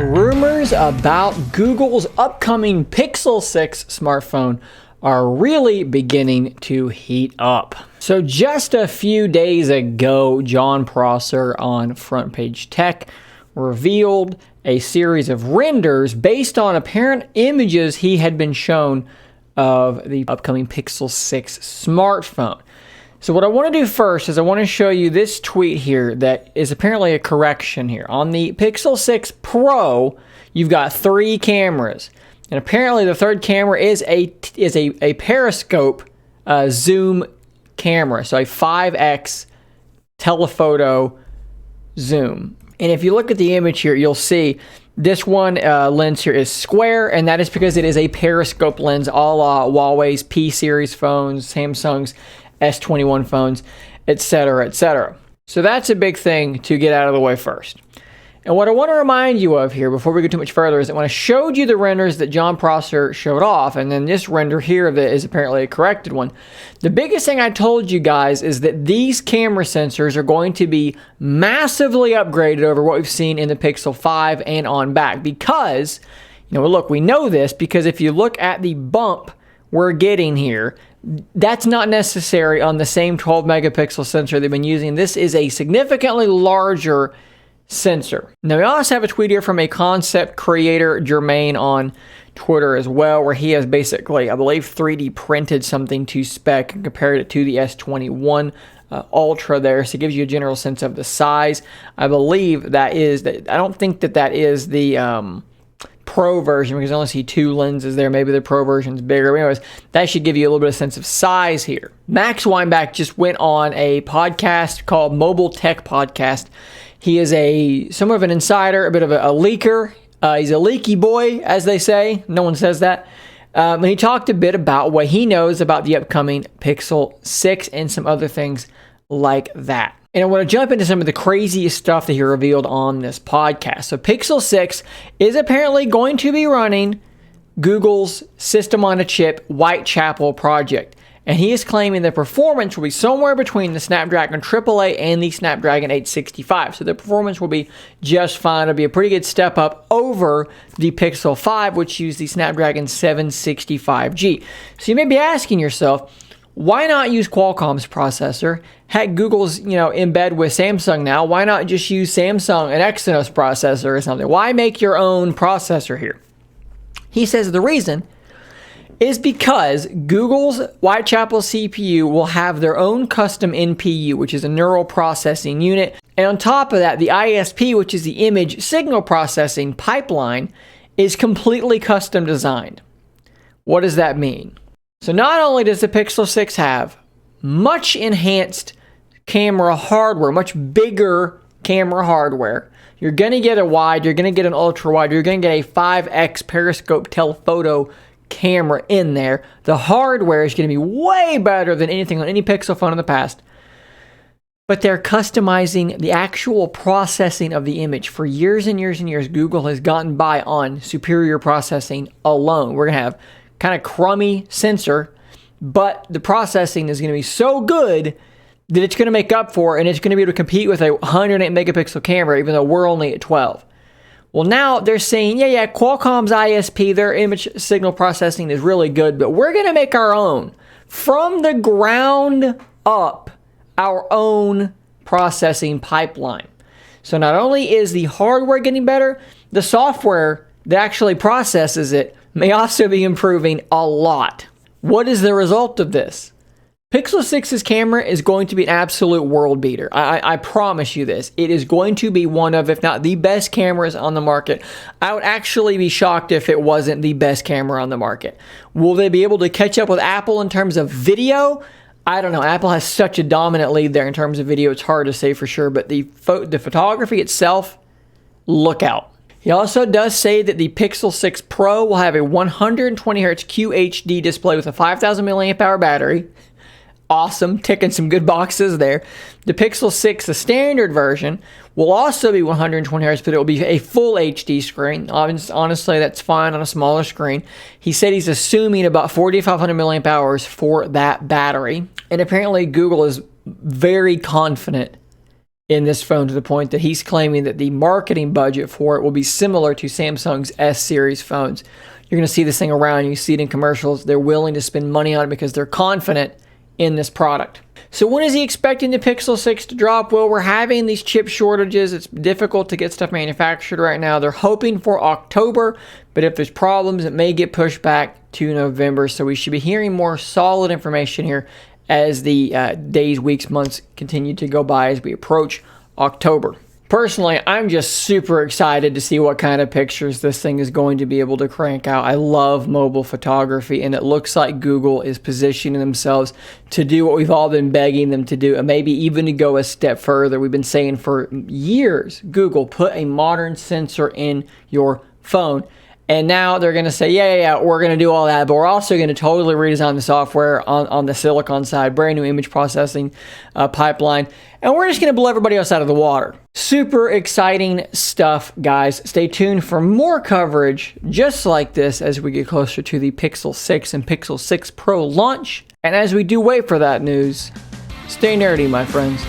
Rumors about Google's upcoming Pixel 6 smartphone are really beginning to heat up. So just a few days ago, Jon Prosser on Front Page Tech revealed a series of renders based on apparent images he had been shown of the upcoming Pixel 6 smartphone. So what I want to do first is I want to show you this tweet here that is apparently a correction here. On the Pixel 6 Pro, you've got 3 cameras. And apparently the third camera is a periscope zoom camera. So a 5x telephoto zoom. And if you look at the image here, you'll see this one lens here is square, and that is because it is a periscope lens, a la Huawei's P series phones, Samsung's S21 phones, etc., etc. So that's a big thing to get out of the way first. And what I want to remind you of here before we go too much further is that when I showed you the renders that Jon Prosser showed off, and then this render here that is apparently a corrected one, the biggest thing I told you guys is that these camera sensors are going to be massively upgraded over what we've seen in the Pixel 5 and on back. Because, look, we know this because if you look at the bump we're getting here, that's not necessary on the same 12 megapixel sensor they've been using. This is a significantly larger sensor. Now we also have a tweet here from a concept creator, Jermaine, on Twitter as well, where he has basically, I believe, 3D printed something to spec and compared it to the S21 Ultra there. So it gives you a general sense of the size. I believe that is, I don't think that is the Pro version because I only see 2 lenses there. Maybe the Pro version's bigger. But anyways, that should give you a little bit of sense of size here. Max Weinbach just went on a podcast called Mobile Tech Podcast. He is somewhat of an insider, a bit of a leaker. He's a leaky boy, as they say. No one says that. And he talked a bit about what he knows about the upcoming Pixel 6 and some other things like that. And I want to jump into some of the craziest stuff that he revealed on this podcast. So Pixel 6 is apparently going to be running Google's System on a Chip Whitechapel project. And he is claiming the performance will be somewhere between the Snapdragon 888 and the Snapdragon 865. So the performance will be just fine. It'll be a pretty good step up over the Pixel 5, which used the Snapdragon 765G. So you may be asking yourself, why not use Qualcomm's processor? Heck, Google's, in bed with Samsung now. Why not just use Samsung, an Exynos processor or something? Why make your own processor here? He says the reason is because Google's Whitechapel CPU will have their own custom NPU, which is a neural processing unit. And on top of that, the ISP, which is the image signal processing pipeline, is completely custom designed. What does that mean? So not only does the Pixel 6 have much enhanced camera hardware, much bigger camera hardware, you're going to get a wide, you're going to get an ultra wide, you're going to get a 5x periscope telephoto camera in there. The hardware is going to be way better than anything on any Pixel phone in the past. But they're customizing the actual processing of the image. For years and years and years, Google has gotten by on superior processing alone. We're going to have kind of crummy sensor, but the processing is going to be so good that it's going to make up for it, and it's going to be able to compete with a 108 megapixel camera, even though we're only at 12. Well, now they're saying, yeah, Qualcomm's ISP, their image signal processing is really good, but we're going to make our own. From the ground up, our own processing pipeline. So not only is the hardware getting better, the software that actually processes it may also be improving a lot. What is the result of this? Pixel 6's camera is going to be an absolute world beater. I promise you this. It is going to be one of, if not the best cameras on the market. I would actually be shocked if it wasn't the best camera on the market. Will they be able to catch up with Apple in terms of video? I don't know. Apple has such a dominant lead there in terms of video. It's hard to say for sure, but the photography itself, look out. He also does say that the Pixel 6 Pro will have a 120Hz QHD display with a 5,000 mAh battery. Awesome, ticking some good boxes there. The Pixel 6, the standard version, will also be 120Hz, but it will be a full HD screen. Honestly, that's fine on a smaller screen. He said he's assuming about 4,500 mAh for that battery. And apparently Google is very confident in this phone, to the point that he's claiming that the marketing budget for it will be similar to Samsung's S series phones. You're going to see this thing around. You see it in commercials. They're willing to spend money on it because they're confident in this product. So when is he expecting the Pixel 6 to drop? Well, we're having these chip shortages. It's difficult to get stuff manufactured right now. They're hoping for October, but if there's problems, it may get pushed back to November. So we should be hearing more solid information here as the days, weeks, months continue to go by as we approach October. Personally, I'm just super excited to see what kind of pictures this thing is going to be able to crank out. I love mobile photography, and it looks like Google is positioning themselves to do what we've all been begging them to do, and maybe even to go a step further. We've been saying for years, Google, put a modern sensor in your phone. And now they're going to say, yeah, we're going to do all that, but we're also going to totally redesign the software on the silicon side, brand new image processing pipeline, and we're just going to blow everybody else out of the water. Super exciting stuff, guys. Stay tuned for more coverage just like this as we get closer to the Pixel 6 and Pixel 6 Pro launch. And as we do wait for that news, stay nerdy, my friends.